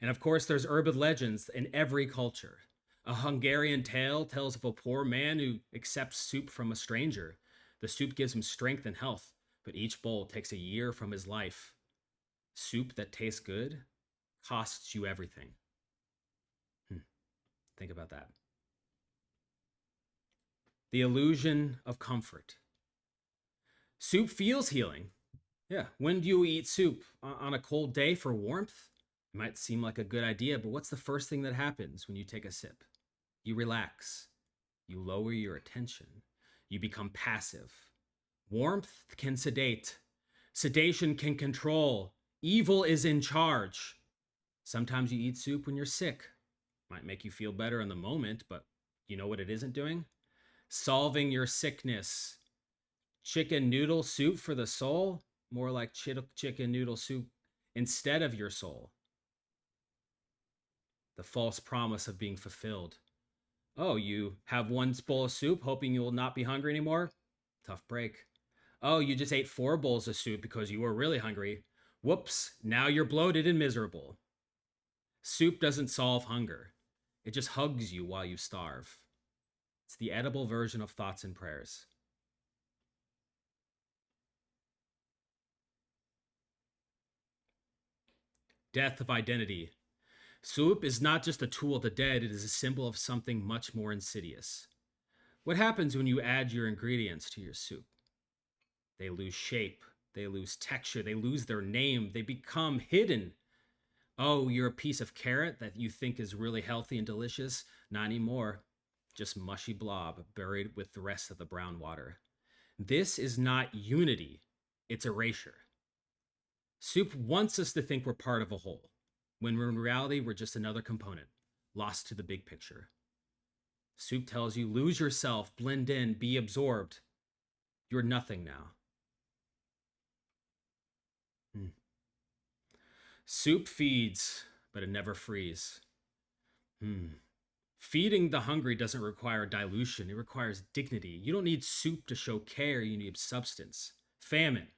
And of course, there's urban legends in every culture. A Hungarian tale tells of a poor man who accepts soup from a stranger. The soup gives him strength and health, but each bowl takes a year from his life. Soup that tastes good costs you everything. Think about that. The illusion of comfort. Soup feels healing. Yeah, when do you eat soup? On a cold day for warmth? It might seem like a good idea, but what's the first thing that happens when you take a sip? You relax. You lower your attention. You become passive. Warmth can sedate. Sedation can control. Evil is in charge. Sometimes you eat soup when you're sick. Might make you feel better in the moment, but you know what it isn't doing? Solving your sickness. Chicken noodle soup for the soul? More like chicken noodle soup instead of your soul. The false promise of being fulfilled. Oh, you have one bowl of soup hoping you will not be hungry anymore? Tough break. Oh, you just ate 4 bowls of soup because you were really hungry. Whoops, now you're bloated and miserable. Soup doesn't solve hunger. It just hugs you while you starve. It's the edible version of thoughts and prayers. Death of identity. Soup is not just a tool of the dead, it is a symbol of something much more insidious. What happens when you add your ingredients to your soup? They lose shape, they lose texture, they lose their name, they become hidden. Oh, you're a piece of carrot that you think is really healthy and delicious? Not anymore. Just mushy blob buried with the rest of the brown water. This is not unity, it's erasure. Soup wants us to think we're part of a whole, when in reality we're just another component, lost to the big picture. Soup tells you, lose yourself, blend in, be absorbed. You're nothing now. Soup feeds, but it never frees. Feeding the hungry doesn't require dilution, it requires dignity. You don't need soup to show care, you need substance. Famine.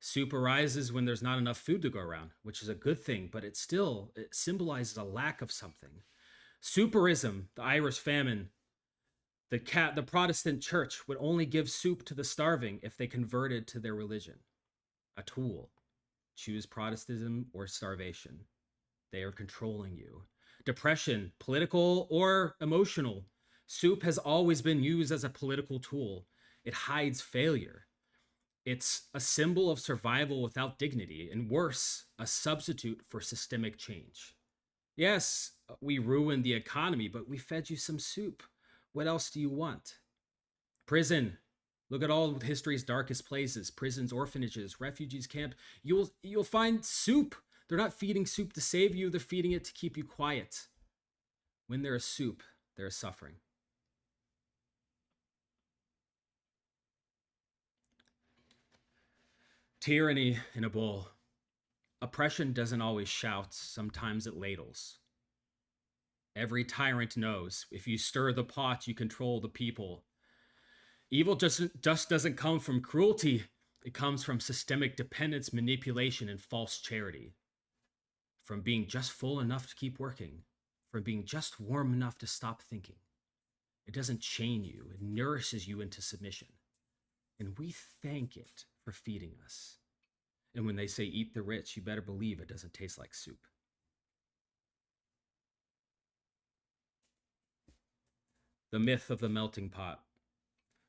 Soup arises when there's not enough food to go around, which is a good thing, but it symbolizes a lack of something. Souperism, the Irish famine, the Protestant church would only give soup to the starving if they converted to their religion. A tool. Choose Protestantism or starvation. They are controlling you. Depression, political or emotional. Soup has always been used as a political tool. It hides failure. It's a symbol of survival without dignity, and worse, a substitute for systemic change. Yes, we ruined the economy, but we fed you some soup. What else do you want? Prison. Look at all of history's darkest places, prisons, orphanages, refugees camp. You'll find soup. They're not feeding soup to save you, they're feeding it to keep you quiet. When there is soup, there is suffering. Tyranny in a bowl. Oppression doesn't always shout, sometimes it ladles. Every tyrant knows, if you stir the pot, you control the people. Evil just doesn't come from cruelty. It comes from systemic dependence, manipulation, and false charity. From being just full enough to keep working. From being just warm enough to stop thinking. It doesn't chain you. It nourishes you into submission. And we thank it for feeding us. And when they say eat the rich, you better believe it doesn't taste like soup. The myth of the melting pot.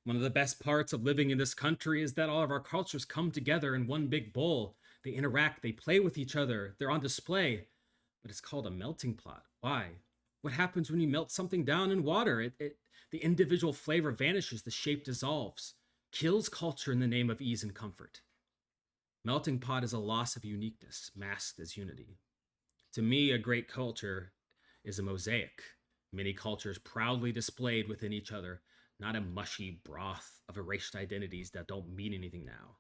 One of the best parts of living in this country is that all of our cultures come together in one big bowl. They interact, they play with each other, they're on display. But it's called a melting pot. Why? What happens when you melt something down in water? The individual flavor vanishes, the shape dissolves. Kills culture in the name of ease and comfort. Melting pot is a loss of uniqueness, masked as unity. To me, a great culture is a mosaic. Many cultures proudly displayed within each other, not a mushy broth of erased identities that don't mean anything now.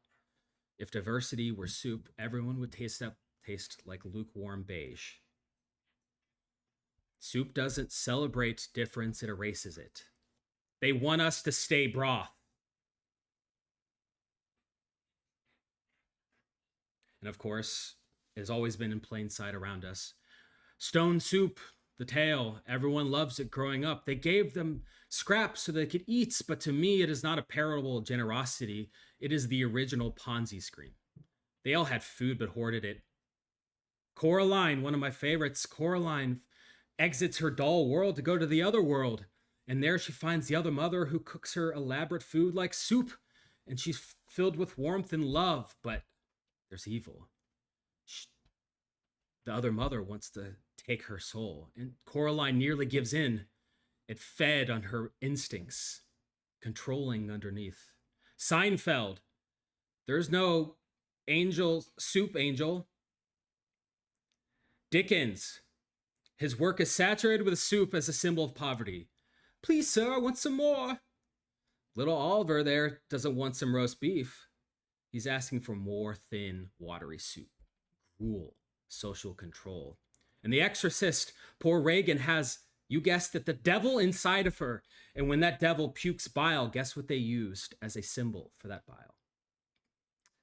If diversity were soup, everyone would taste like lukewarm beige. Soup doesn't celebrate difference, it erases it. They want us to stay broth. And of course, has always been in plain sight around us. Stone soup, the tale, everyone loves it growing up. They gave them scraps so they could eat, but to me, it is not a parable of generosity. It is the original Ponzi scheme. They all had food but hoarded it. Coraline, one of my favorites, Coraline exits her dull world to go to the other world. And there she finds the other mother who cooks her elaborate food like soup. And she's filled with warmth and love, but there's evil. The other mother wants to take her soul, and Coraline nearly gives in. It fed on her instincts, controlling underneath. Seinfeld, there's no angel, soup angel. Dickens, his work is saturated with soup as a symbol of poverty. Please, sir, I want some more. Little Oliver there doesn't want some roast beef. He's asking for more thin, watery soup. Rule, social control. And The Exorcist, poor Reagan has, you guessed it, the devil inside of her. And when that devil pukes bile, guess what they used as a symbol for that bile?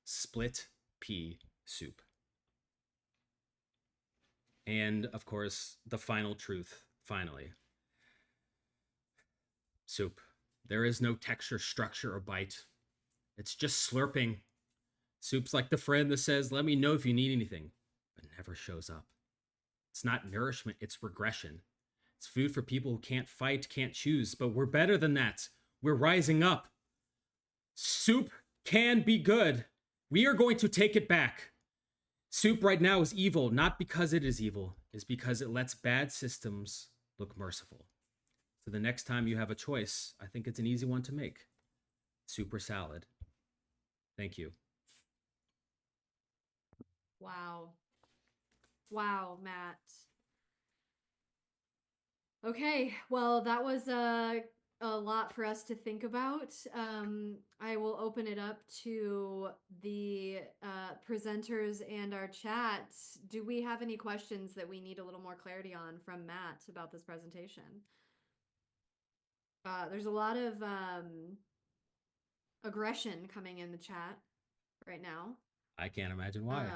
Split pea soup. And of course, the final truth, finally. Soup. There is no texture, structure, or bite. It's just slurping. Soup's like the friend that says, let me know if you need anything, but never shows up. It's not nourishment, it's regression. It's food for people who can't fight, can't choose, but we're better than that. We're rising up. Soup can be good. We are going to take it back. Soup right now is evil, not because it is evil, it's because it lets bad systems look merciful. So the next time you have a choice, I think it's an easy one to make. Soup or salad. Thank you. Wow. Wow, Matt. Okay, well, that was a lot for us to think about. I will open it up to the presenters and our chat. Do we have any questions that we need a little more clarity on from Matt about this presentation? There's a lot of aggression coming in the chat right now. I can't imagine why.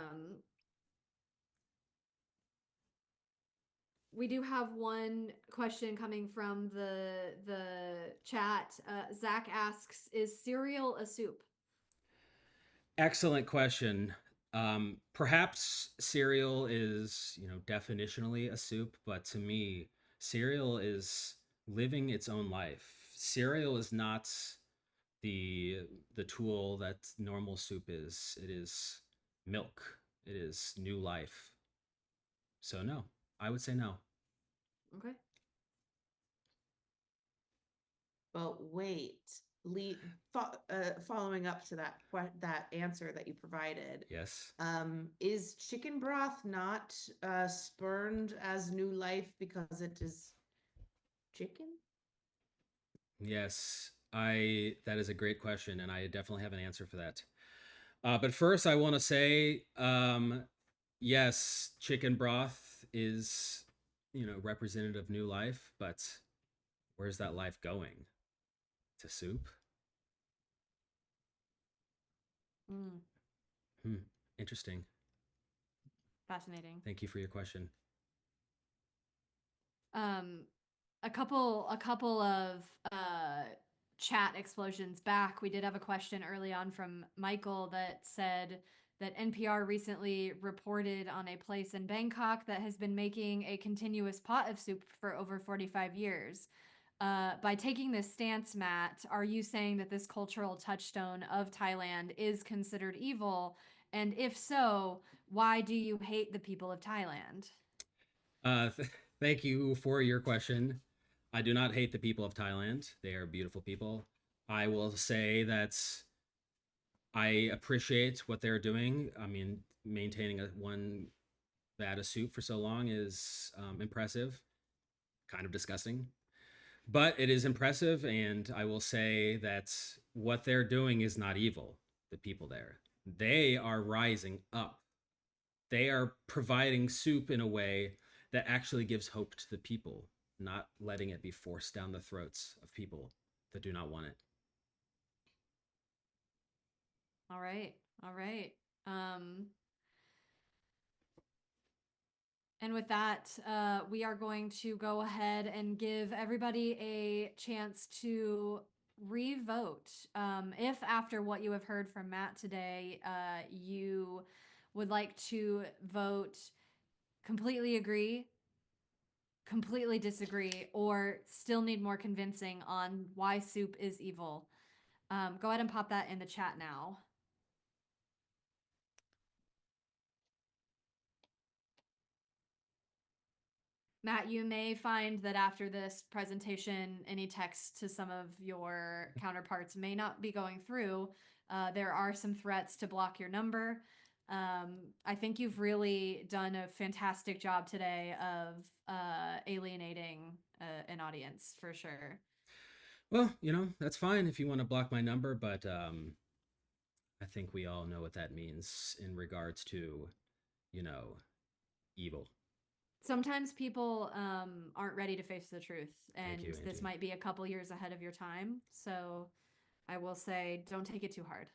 We do have one question coming from the chat. Zach asks, "Is cereal a soup?" Excellent question. Perhaps cereal is, definitionally a soup, but to me, cereal is living its own life. Cereal is not the tool that normal soup is. It is milk. It is new life. So no, I would say no. Okay. But wait, following up to that answer that you provided. Yes. Is chicken broth not spurned as new life because it is chicken? Yes, that is a great question, and I definitely have an answer for that. But first, I want to say, yes, chicken broth is, representative of new life, but where's that life going? To soup? Interesting. Fascinating. Thank you for your question. A couple of chat explosions back, we did have a question early on from Michael that said that NPR recently reported on a place in Bangkok that has been making a continuous pot of soup for over 45 years. By taking this stance, Matt, are you saying that this cultural touchstone of Thailand is considered evil? And if so, why do you hate the people of Thailand? Thank you for your question. I do not hate the people of Thailand. They are beautiful people. I will say that I appreciate what they're doing. I mean, maintaining one vat of soup for so long is impressive, kind of disgusting, but it is impressive. And I will say that what they're doing is not evil. The people there, they are rising up. They are providing soup in a way that actually gives hope to the people, not letting it be forced down the throats of people that do not want it. All right. All right. And with that, we are going to go ahead and give everybody a chance to re-vote. If after what you have heard from Matt today, you would like to vote completely agree, completely disagree, or still need more convincing on why soup is evil, go ahead and pop that in the chat now. Matt, you may find that after this presentation, any text to some of your counterparts may not be going through. There are some threats to block your number. I think you've really done a fantastic job today of alienating an audience for sure. Well, that's fine if you want to block my number, but I think we all know what that means in regards to, evil. Sometimes people aren't ready to face the truth, and you, this Angie. might be a couple years ahead of your time. So I will say, don't take it too hard.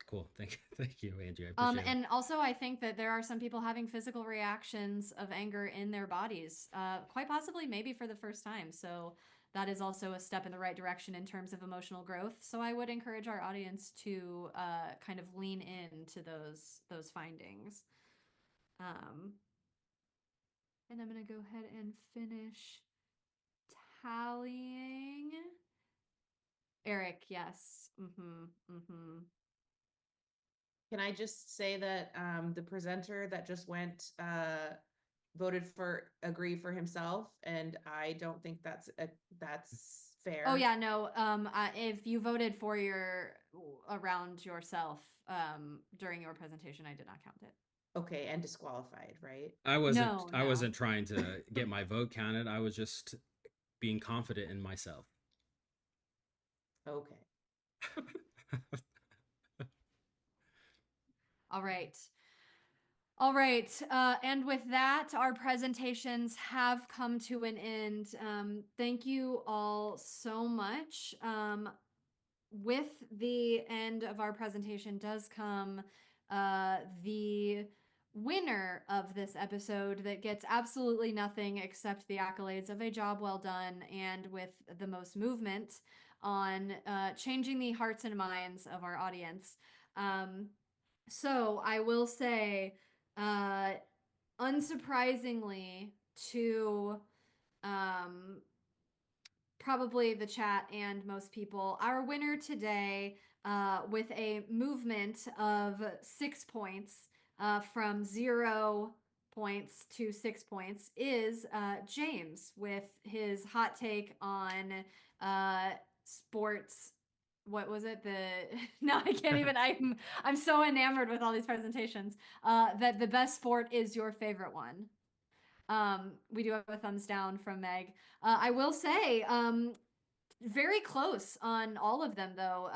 Cool. Thank you, Angie. I appreciate it. And also, I think that there are some people having physical reactions of anger in their bodies, quite possibly maybe for the first time. So that is also a step in the right direction in terms of emotional growth. So I would encourage our audience to kind of lean into those findings. And I'm going to go ahead and finish tallying. Eric, yes. Can I just say that the presenter that just went voted for agree for himself, and I don't think that's fair. Oh yeah, no. If you voted for around yourself during your presentation, I did not count it. Okay, and disqualified, right? I wasn't No, I no. wasn't trying to get my vote counted. I was just being confident in myself. Okay. All right. All right. And with that, our presentations have come to an end. Thank you all so much. With the end of our presentation does come the winner of this episode that gets absolutely nothing except the accolades of a job well done and with the most movement on changing the hearts and minds of our audience. So I will say, unsurprisingly, to probably the chat and most people, our winner today, with a movement of 6 points, from 0 points to 6 points, is James with his hot take on sports. What was it? No, I can't even. I'm so enamored with all these presentations. That the best sport is your favorite one. We do have a thumbs down from Meg. I will say, very close on all of them, though.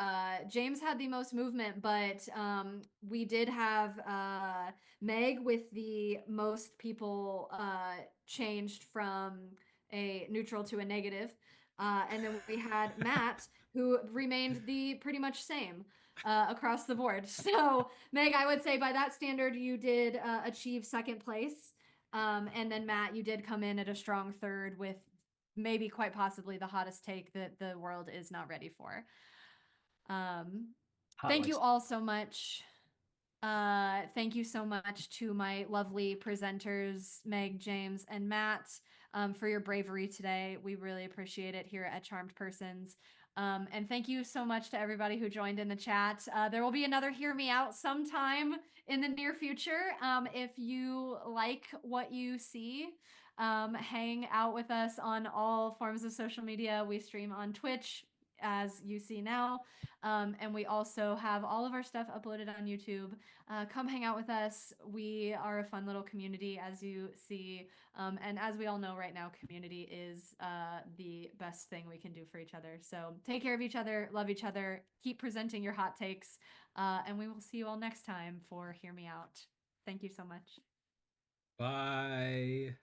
James had the most movement, but we did have Meg with the most people changed from a neutral to a negative. And then we had Matt, who remained the pretty much same across the board. So, Meg, I would say by that standard, you did achieve second place. And then Matt, you did come in at a strong third with maybe quite possibly the hottest take that the world is not ready for. Thank you all so much. Thank you so much to my lovely presenters, Meg, James, and Matt, for your bravery today. We really appreciate it here at Charmed Persons. And thank you so much to everybody who joined in the chat. There will be another Hear Me Out sometime in the near future. If you like what you see, hang out with us on all forms of social media. We stream on Twitch, as you see now. And we also have all of our stuff uploaded on YouTube. Come hang out with us. We are a fun little community, as you see. And as we all know right now, community is the best thing we can do for each other. So take care of each other, love each other, keep presenting your hot takes, and we will see you all next time for Hear Me Out. Thank you so much. Bye.